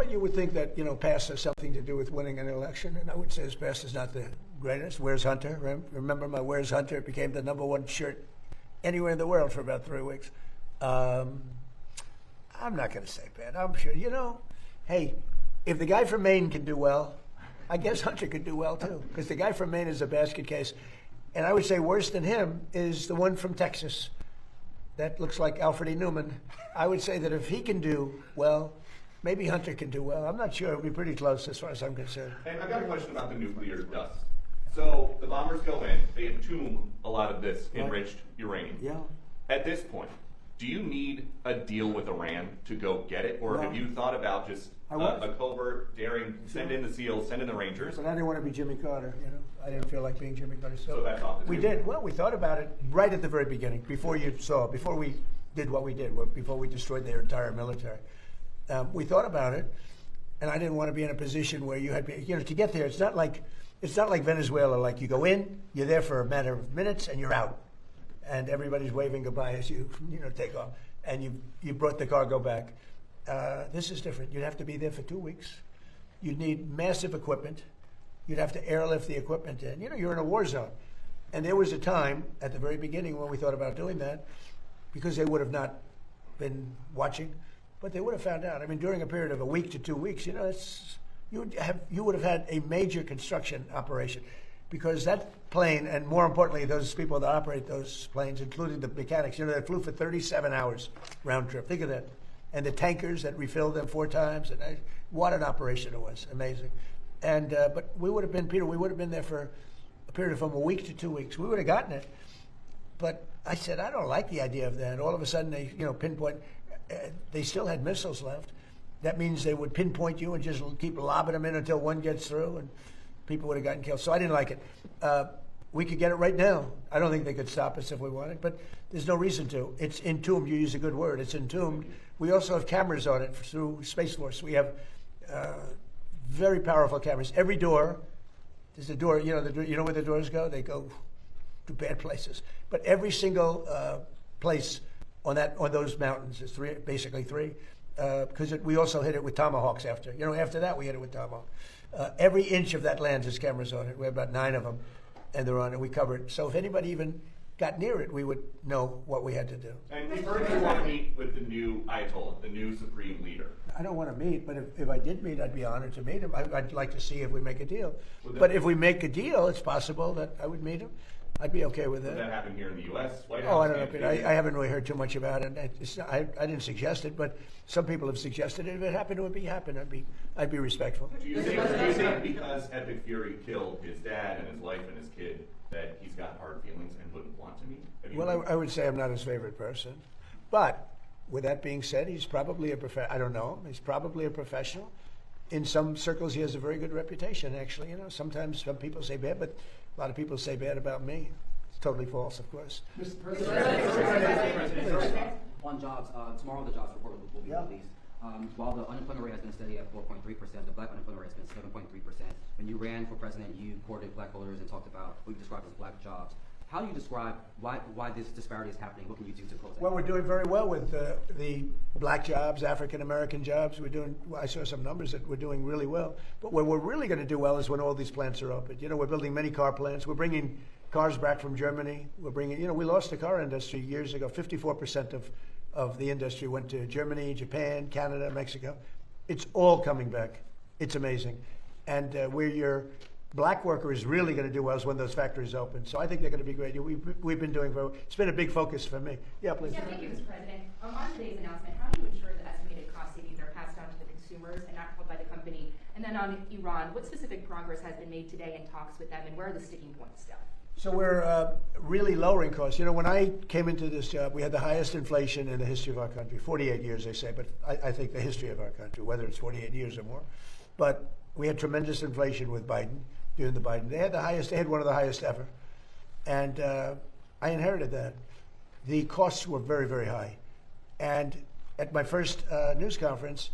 you would think that, past has something to do with winning an election, and I would say his past is not the greatest. Where's Hunter? Remember my Where's Hunter? It became the #1 shirt anywhere in the world for about 3 weeks. I'm not going to say bad. I'm sure, hey, if the guy from Maine can do well, I guess Hunter could do well too, because the guy from Maine is a basket case. And I would say worse than him is the one from Texas. That looks like Alfred E. Newman. I would say that if he can do well, maybe Hunter can do well. I'm not sure. It'll be pretty close as far as I'm concerned. And I've got a question about the nuclear dust. So the bombers go in, they entomb a lot of this enriched uranium. Yeah. At this point, do you need a deal with Iran to go get it? Or have you thought about just a covert daring, send in the SEALs, send in the Rangers? But I didn't want to be Jimmy Carter, I didn't feel like being Jimmy Carter. So that's off the table. We did. Well, we thought about it right at the very beginning, before we did what we did, before we destroyed their entire military. We thought about it, and I didn't want to be in a position where you had, to get there. It's not like Venezuela. Like you go in, you're there for a matter of minutes, and you're out, and everybody's waving goodbye as you take off, and you brought the cargo back. This is different. You'd have to be there for 2 weeks. You'd need massive equipment. You'd have to airlift the equipment in. You're in a war zone, and there was a time at the very beginning when we thought about doing that, because they would have not been watching. But they would have found out. I mean, during a period of a week to 2 weeks, you would have had a major construction operation, because that plane, and more importantly, those people that operate those planes, including the mechanics, they flew for 37 hours round trip. Think of that, and the tankers that refilled them 4 times, and what an operation it was, amazing. And but we would have been, Peter, we would have been there for a period of from a week to 2 weeks. We would have gotten it, but I said I don't like the idea of that. All of a sudden, they pinpoint. They still had missiles left. That means they would pinpoint you and just keep lobbing them in until one gets through, and people would have gotten killed. So I didn't like it. We could get it right now. I don't think they could stop us if we wanted, but there's no reason to. It's entombed. You use a good word. It's entombed. We also have cameras on it through Space Force. We have very powerful cameras. Every door, there's a door. You know where the doors go? They go to bad places. But every single place on those mountains is basically three. Because we also hit it with tomahawks after. After that we hit it with tomahawk. Every inch of that land has cameras on it. We have about 9 of them, and they're on it. We cover it. So if anybody even got near it, we would know what we had to do. And we've heard you want to meet with the new Ayatollah, the new supreme leader. I don't want to meet, but if I did meet, I'd be honored to meet him. I'd like to see if we make a deal. But if we make a deal, it's possible that I would meet him. I'd be okay with that. Would that happen here in the U.S.? White House? Oh, I don't know. I haven't really heard too much about it. I didn't suggest it, but some people have suggested it. If it happened, it would happen. I'd be respectful. Do you think because Epic Fury killed his dad and his wife and his kid that he's got hard feelings and wouldn't want to meet? Well, I would say I'm not his favorite person. But with that being said, he's probably I don't know him. He's probably a professional. In some circles, he has a very good reputation, actually. Sometimes some people say bad, but a lot of people say bad about me. It's totally false, of course. Mr. President, on jobs, tomorrow the jobs report will be released. While the unemployment rate has been steady at 4.3%, the black unemployment rate has been 7.3%. When you ran for president, you courted black voters and talked about what you described as black jobs. How do you describe why this disparity is happening? What can you do to close that? Well, we're doing very well with the black jobs, African American jobs. I saw some numbers that we're doing really well. But where we're really going to do well is when all these plants are open. We're building many car plants. We're bringing cars back from Germany. We're bringing, we lost the car industry years ago. 54% of the industry went to Germany, Japan, Canada, Mexico. It's all coming back. It's amazing. And where your black worker is really going to do well is when those factories open. So I think they're going to be great. We've been doing very well. It's been a big focus for me. Yeah, please. Yeah, thank you, Mr. President. On today's announcement, how do you ensure the estimated cost savings are passed on to the consumers and not held by the company? And then on Iran, what specific progress has been made today in talks with them, and where are the sticking points still? So we're really lowering costs. When I came into this job, we had the highest inflation in the history of our country. 48 years, they say, but I think the history of our country, whether it's 48 years or more. But we had tremendous inflation with Biden. During the Biden, they had one of the highest ever, and I inherited that. The costs were very, very high, and at my first news conference,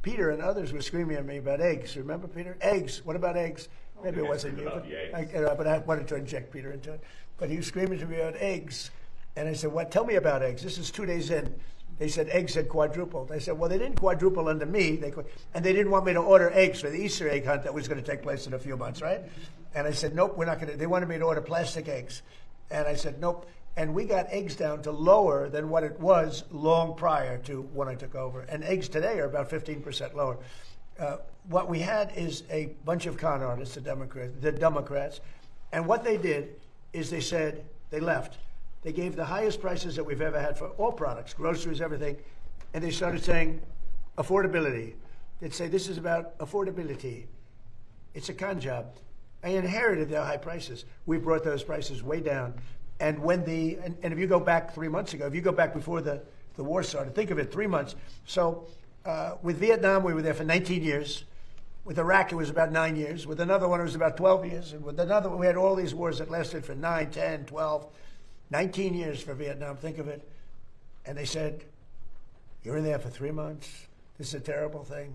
Peter and others were screaming at me about eggs. Remember, Peter? Eggs. What about eggs? Maybe it wasn't you, but I wanted to inject Peter into it. But he was screaming to me about eggs, and I said, "What? Tell me about eggs." This is 2 days in. They said eggs had quadrupled. I said, well, they didn't quadruple under me. And they didn't want me to order eggs for the Easter egg hunt that was going to take place in a few months, right? And I said, nope, we're not going to. They wanted me to order plastic eggs. And I said, nope. And we got eggs down to lower than what it was long prior to when I took over. And eggs today are about 15% lower. What we had is a bunch of con artists, the Democrats. And what they did is they said, they left. They gave the highest prices that we've ever had for all products, groceries, everything. And they started saying affordability. They'd say, this is about affordability. It's a con job. I inherited their high prices. We brought those prices way down. And when and if you go back 3 months ago, if you go back before the war started, think of it, 3 months. So with Vietnam, we were there for 19 years. With Iraq, it was about 9 years. With another one, it was about 12 years. And with another one, we had all these wars that lasted for 9, 10, 12, 19 years for Vietnam. Think of it. And they said, you're in there for 3 months. This is a terrible thing.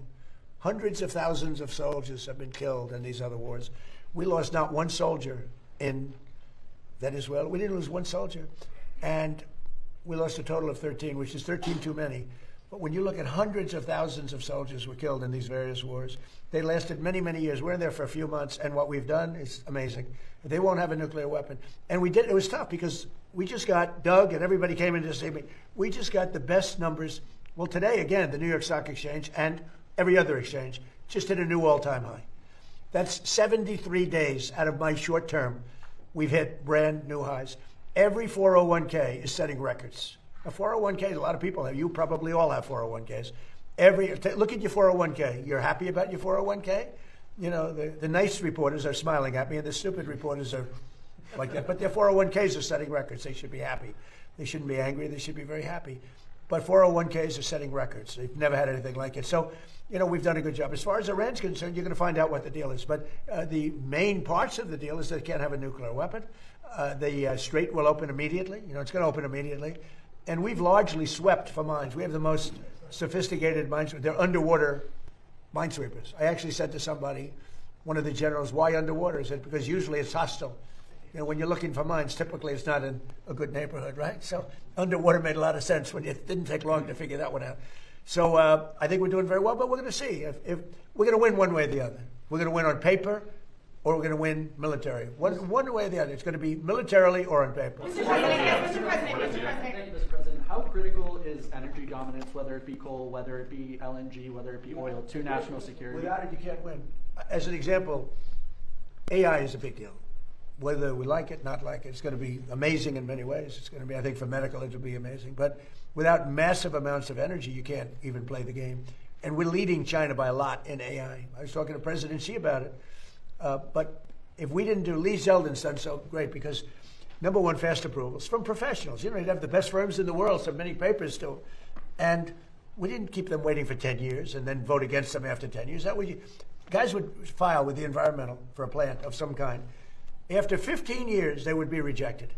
Hundreds of thousands of soldiers have been killed in these other wars. We lost not one soldier in Venezuela. We didn't lose one soldier. And we lost a total of 13, which is 13 too many. But when you look at hundreds of thousands of soldiers were killed in these various wars, they lasted many, many years. We're in there for a few months, and what we've done is amazing. They won't have a nuclear weapon. And we did. It was tough because we just got, Doug and everybody came in to say, we just got the best numbers. Well, today, again, the New York Stock Exchange and every other exchange just hit a new all-time high. That's 73 days out of my short term. We've hit brand new highs. Every 401k is setting records. A 401k, a lot of people have. You probably all have 401ks. Look at your 401k. You're happy about your 401k? You know, the nice reporters are smiling at me, and the stupid reporters are like that. But their 401ks are setting records. They should be happy. They shouldn't be angry. They should be very happy. But 401ks are setting records. They've never had anything like it. So, you know, we've done a good job. As far as Iran's concerned, you're going to find out what the deal is. But the main parts of the deal is they can't have a nuclear weapon. The strait will open immediately. You know, it's going to open immediately. And we've largely swept for mines. We have the most sophisticated mines. They're underwater minesweepers. I actually said to somebody, one of the generals, why underwater? I said, because usually it's hostile. You know, when you're looking for mines, typically it's not in a good neighborhood, right? So underwater made a lot of sense when it didn't take long to figure that one out. So I think we're doing very well, but we're going to see. If we're going to win one way or the other. We're going to win on paper, or we're going to win military. One way or the other. It's going to be militarily or on paper. Mr. President, yes, Mr. President, Mr. President. Thank you, Mr. President. How critical is energy dominance, whether it be coal, whether it be LNG, whether it be oil, to national security? Without it, you can't win. As an example, AI is a big deal. Whether we like it, not like it, it's going to be amazing in many ways. It's going to be, I think, for medical, it will be amazing. But without massive amounts of energy, you can't even play the game. And we're leading China by a lot in AI. I was talking to President Xi about it. But if we didn't do, Lee Zeldin's done so great because, number one, fast approvals from professionals. You know, you'd have the best firms in the world submitting papers to, and we didn't keep them waiting for 10 years and then vote against them after 10 years. That would, guys would file with the environmental for a plant of some kind. After 15 years, they would be rejected.